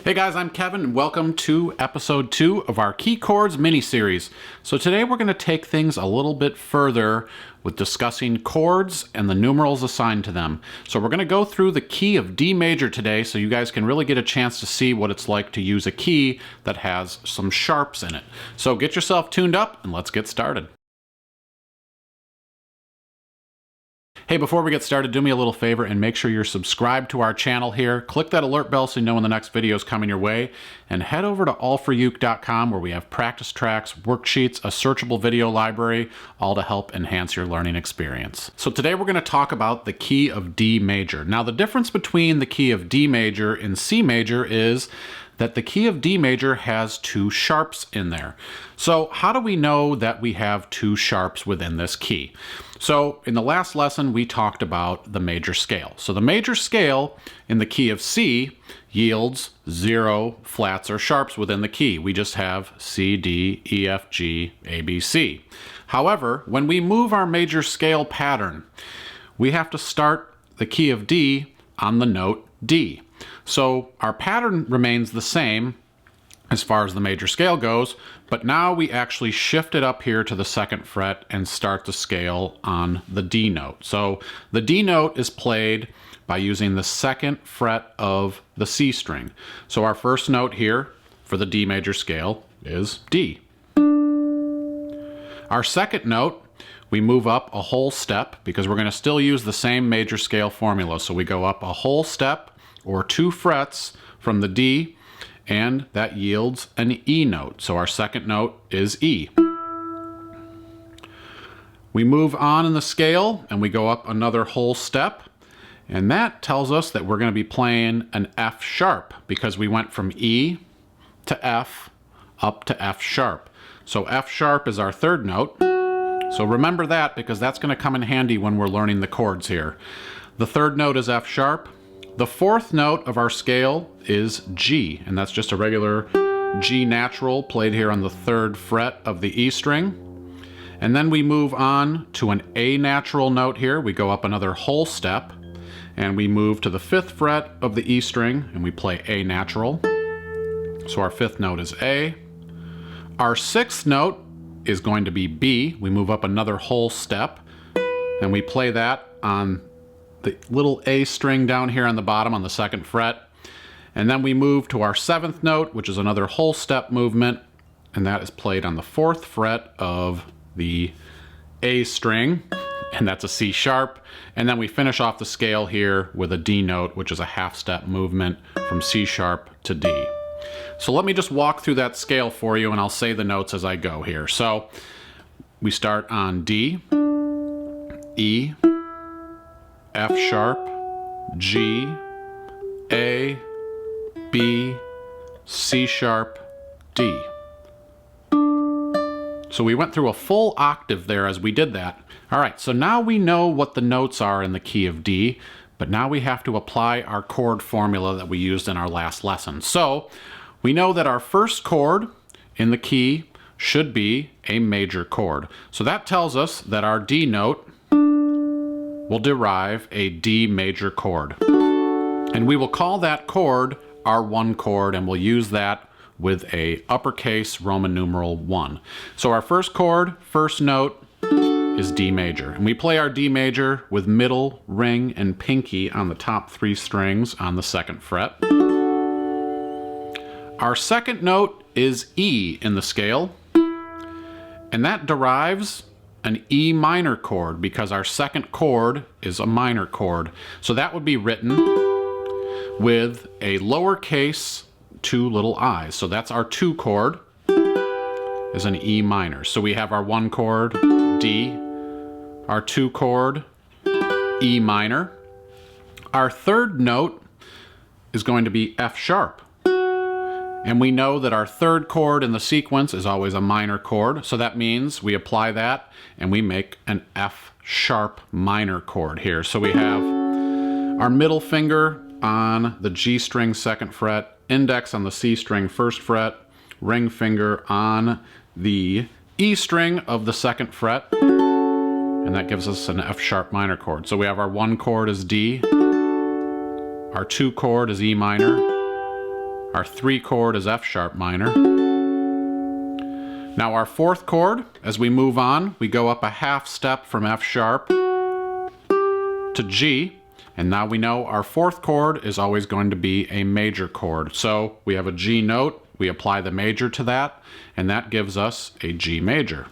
Hey guys, I'm Kevin and welcome to episode 2 of our Key Chords mini-series. So today we're going to take things a little bit further with discussing chords and the numerals assigned to them. So we're going to go through the key of D major today so you guys can really get a chance to see what it's like to use a key that has some sharps in it. So get yourself tuned up and let's get started. Hey, before we get started, do me a little favor and make sure you're subscribed to our channel here. Click that alert bell so you know when the next video is coming your way. And head over to allforuke.com where we have practice tracks, worksheets, a searchable video library, all to help enhance your learning experience. So today we're going to talk about the key of D major. Now the difference between the key of D major and C major is that the key of D major has two sharps in there. So how do we know that we have two sharps within this key? So in the last lesson, we talked about the major scale. So the major scale in the key of C yields 0 flats or sharps within the key. We just have C, D, E, F, G, A, B, C. However, when we move our major scale pattern, we have to start the key of D on the note D. So our pattern remains the same as far as the major scale goes, but now we actually shift it up here to the 2nd fret and start the scale on the D note. So the D note is played by using the 2nd fret of the C string. So our first note here for the D major scale is D. Our second note, we move up a whole step because we're going to still use the same major scale formula. So we go up a whole step or 2 frets from the D, and that yields an E note. So our second note is E. We move on in the scale and we go up another whole step, and that tells us that we're going to be playing an F sharp because we went from E to F up to F sharp. So F sharp is our third note. So remember that because that's going to come in handy when we're learning the chords here. The third note is F sharp. The fourth note of our scale is G, and that's just a regular G natural played here on the 3rd fret of the E string. And then we move on to an A natural note here. We go up another whole step, and we move to the 5th fret of the E string, and we play A natural. So our 5th note is A. Our 6th note is going to be B. We move up another whole step, and we play that on the little A string down here on the bottom on the 2nd fret. And then we move to our 7th note, which is another whole step movement, and that is played on the 4th fret of the A string, and that's a C sharp. And then we finish off the scale here with a D note, which is a half step movement from C sharp to D. So let me just walk through that scale for you, and I'll say the notes as I go here. So we start on D, E, F sharp, G, A, B, C sharp, D. So we went through a full octave there as we did that. All right, so now we know what the notes are in the key of D, but now we have to apply our chord formula that we used in our last lesson. So we know that our first chord in the key should be a major chord. So that tells us that our D note will derive a D major chord. And we will call that chord our 1 chord, and we'll use that with a uppercase Roman numeral 1. So our first chord, first note, is D major. And we play our D major with middle, ring, and pinky on the top 3 strings on the 2nd fret. Our second note is E in the scale, and that derives an E minor chord because our second chord is a minor chord. So that would be written with a lowercase 2 little i's. So that's our 2 chord is an E minor. So we have our 1 chord, D, our 2 chord, E minor. Our third note is going to be F sharp. And we know that our third chord in the sequence is always a minor chord, so that means we apply that and we make an F sharp minor chord here. So we have our middle finger on the G string 2nd fret, index on the C string 1st fret, ring finger on the E string of the 2nd fret, and that gives us an F sharp minor chord. So we have our 1 chord is D, our 2 chord is E minor, Our 3 chord is F sharp minor. Now our 4th chord, as we move on, we go up a half step from F sharp to G, and now we know our 4th chord is always going to be a major chord. So we have a G note, we apply the major to that, and that gives us a G major.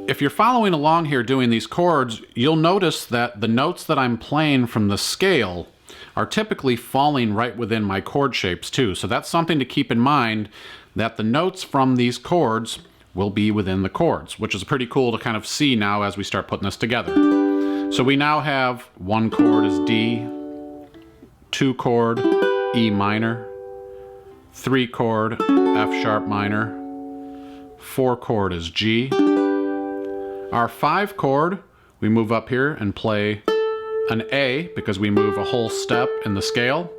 If you're following along here doing these chords, you'll notice that the notes that I'm playing from the scale are typically falling right within my chord shapes too. So that's something to keep in mind, that the notes from these chords will be within the chords, which is pretty cool to kind of see now as we start putting this together. So we now have 1 chord is D, 2 chord E minor, 3 chord F sharp minor, 4 chord is G. Our 5 chord, we move up here and play an A because we move a whole step in the scale,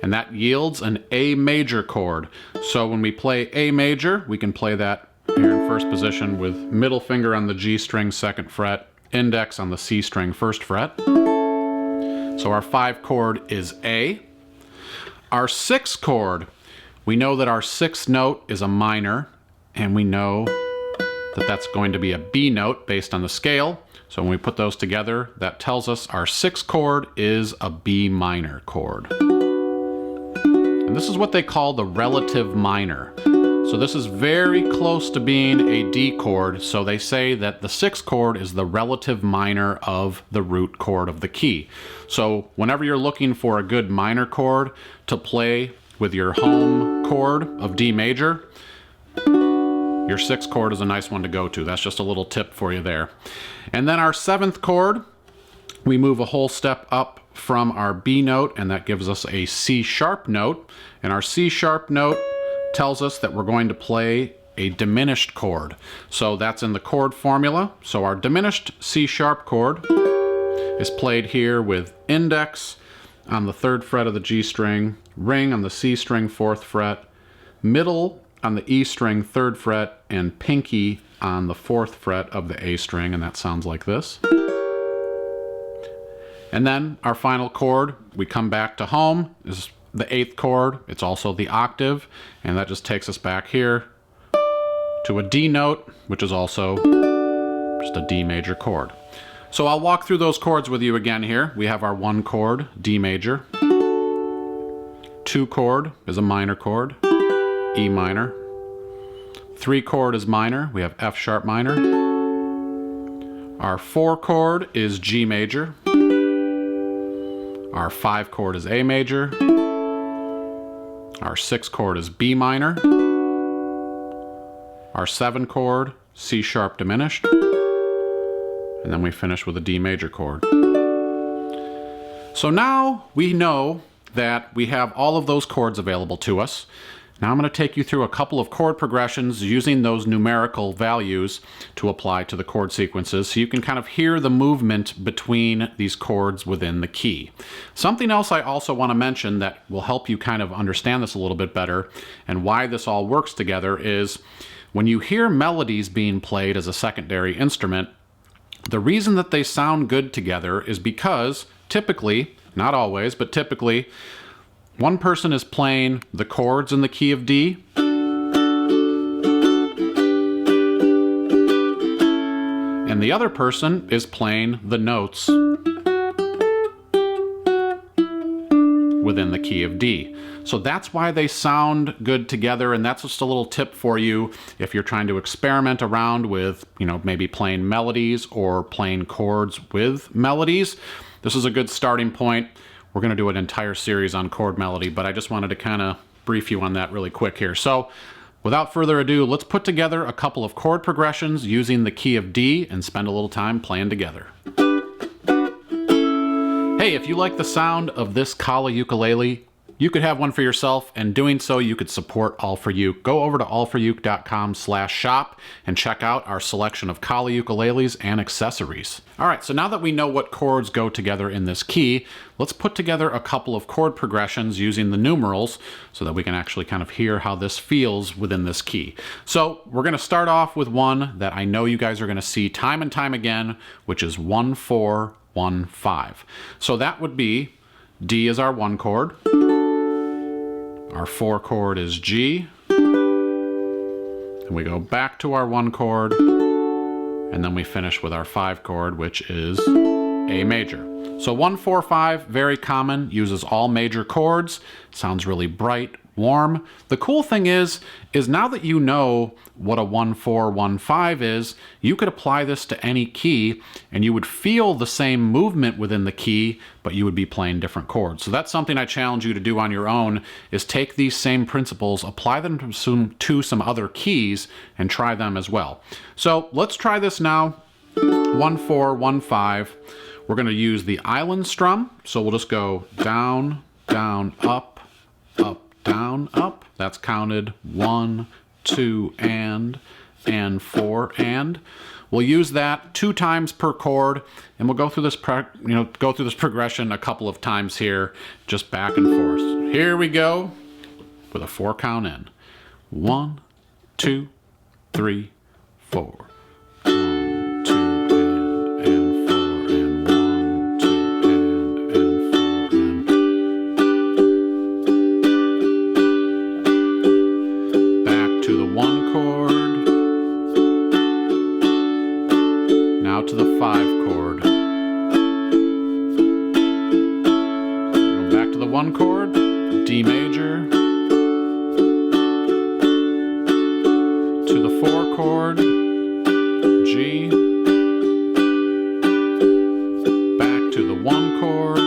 and that yields an A major chord. So when we play A major, we can play that here in first position with middle finger on the G string 2nd fret, index on the C string 1st fret. So our 5 chord is A. Our 6 chord, we know that our 6th note is a minor, and we know that that's going to be a B note based on the scale. So when we put those together, that tells us our 6th chord is a B minor chord. And this is what they call the relative minor. So this is very close to being a D chord, so they say that the 6th chord is the relative minor of the root chord of the key. So whenever you're looking for a good minor chord to play with your home chord of D major, your 6th chord is a nice one to go to. That's just a little tip for you there. And then our 7th chord, we move a whole step up from our B note, and that gives us a C sharp note. And our C sharp note tells us that we're going to play a diminished chord. So that's in the chord formula. So our diminished C sharp chord is played here with index on the 3rd fret of the G string, ring on the C string 4th fret, middle on the E string 3rd fret, and pinky on the 4th fret of the A string, and that sounds like this. And then our final chord, we come back to home, is the 8th chord. It's also the octave, and that just takes us back here to a D note, which is also just a D major chord. So I'll walk through those chords with you again here. We have our 1 chord, D major. 2 chord is a minor chord, E minor. 3 chord is minor, we have F sharp minor. Our 4 chord is G major. Our 5 chord is A major. Our 6 chord is B minor. Our 7 chord, C sharp diminished. And then we finish with a D major chord. So now we know that we have all of those chords available to us. Now I'm going to take you through a couple of chord progressions using those numerical values to apply to the chord sequences so you can kind of hear the movement between these chords within the key. Something else I also want to mention that will help you kind of understand this a little bit better and why this all works together is when you hear melodies being played as a secondary instrument, the reason that they sound good together is because typically, not always, but typically, one person is playing the chords in the key of D, and the other person is playing the notes within the key of D. So that's why they sound good together, and that's just a little tip for you if you're trying to experiment around with, maybe playing melodies or playing chords with melodies. This is a good starting point. We're going to do an entire series on chord melody, but I just wanted to kind of brief you on that really quick here. So without further ado, let's put together a couple of chord progressions using the key of D and spend a little time playing together. Hey, if you like the sound of this Kala ukulele, you could have one for yourself, and doing so you could support All For Uke. Go over to allforuke.com/shop and check out our selection of Kala ukuleles and accessories. All right, so now that we know what chords go together in this key, let's put together a couple of chord progressions using the numerals so that we can actually kind of hear how this feels within this key. So we're going to start off with one that I know you guys are going to see time and time again, which is 1-4-1-5. So that would be D is our 1 chord, Our 4 chord is G. And we go back to our 1 chord. And then we finish with our 5 chord, which is A major. So 1, 4, 5, very common, uses all major chords, sounds really bright, warm. The cool thing is now that you know what a 1, 4, 1, 5 is, you could apply this to any key and you would feel the same movement within the key, but you would be playing different chords. So that's something I challenge you to do on your own, is take these same principles, apply them to some other keys, and try them as well. So let's try this now. 1, 4, 1, 5. We're going to use the island strum, so we'll just go down, down, up, up, down, up. That's counted 1, 2, and 4, and. We'll use that 2 times per chord, and we'll go through this progression a couple of times here, just back and forth. Here we go with a 4 count in. 1, 2, 3, 4. To the 5 chord. Go back to the 1 chord, D major. To the 4 chord, G. Back to the 1 chord.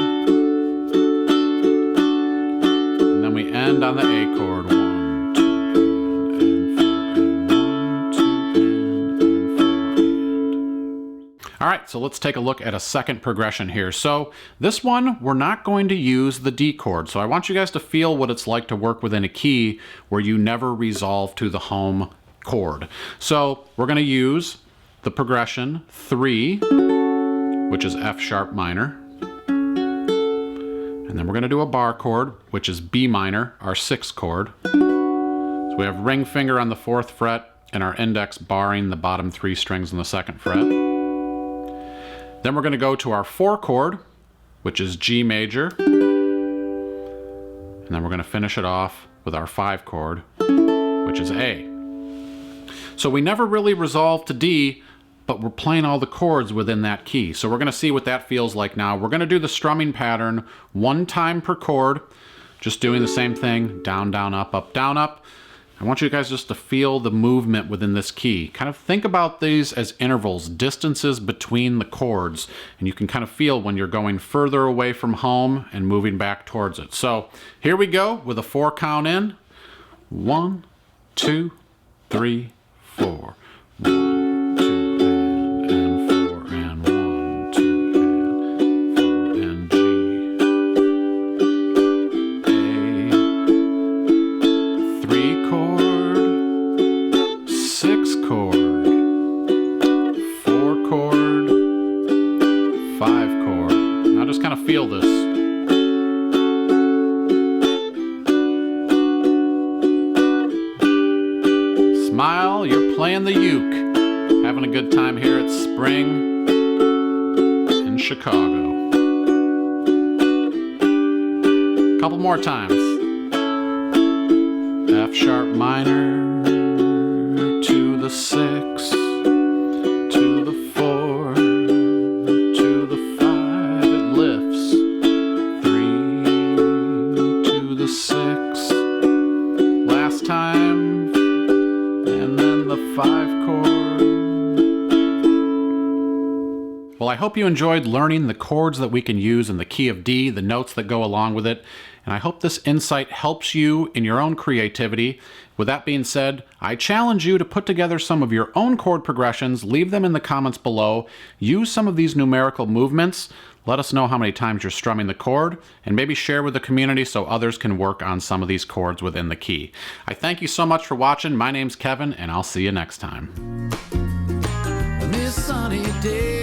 And then we end on the A chord. 1, 2, All right, so let's take a look at a second progression here. So this one, we're not going to use the D chord. So I want you guys to feel what it's like to work within a key where you never resolve to the home chord. So we're going to use the progression 3, which is F sharp minor. And then we're going to do a bar chord, which is B minor, our 6th chord. So we have ring finger on the 4th fret and our index barring the bottom 3 strings on the 2nd fret. Then we're going to go to our 4 chord, which is G major. And then we're going to finish it off with our 5 chord, which is A. So we never really resolve to D, but we're playing all the chords within that key. So we're going to see what that feels like now. We're going to do the strumming pattern 1 time per chord, just doing the same thing, down, down, up, up, down, up. I want you guys just to feel the movement within this key. Kind of think about these as intervals, distances between the chords, and you can kind of feel when you're going further away from home and moving back towards it. So here we go with a 4 count in. 1, 2, 3, 4. 1, 2, and 4, and 1, 2, and 4, and G. A, 3 chord, 6 chord, 4 chord, 5 chord. Now just kind of feel this. Smile, you're playing the uke. Having a good time here at Spring in Chicago. Couple more times. F sharp minor to the 6, to the 4, to the 5, it lifts. 3 to the 6. Last time. And then the 5 chord. Well, I hope you enjoyed learning the chords that we can use in the key of D, the notes that go along with it, and I hope this insight helps you in your own creativity. With that being said, I challenge you to put together some of your own chord progressions, leave them in the comments below, use some of these numerical movements, let us know how many times you're strumming the chord, and maybe share with the community so others can work on some of these chords within the key. I thank you so much for watching. My name's Kevin, and I'll see you next time. This sunny day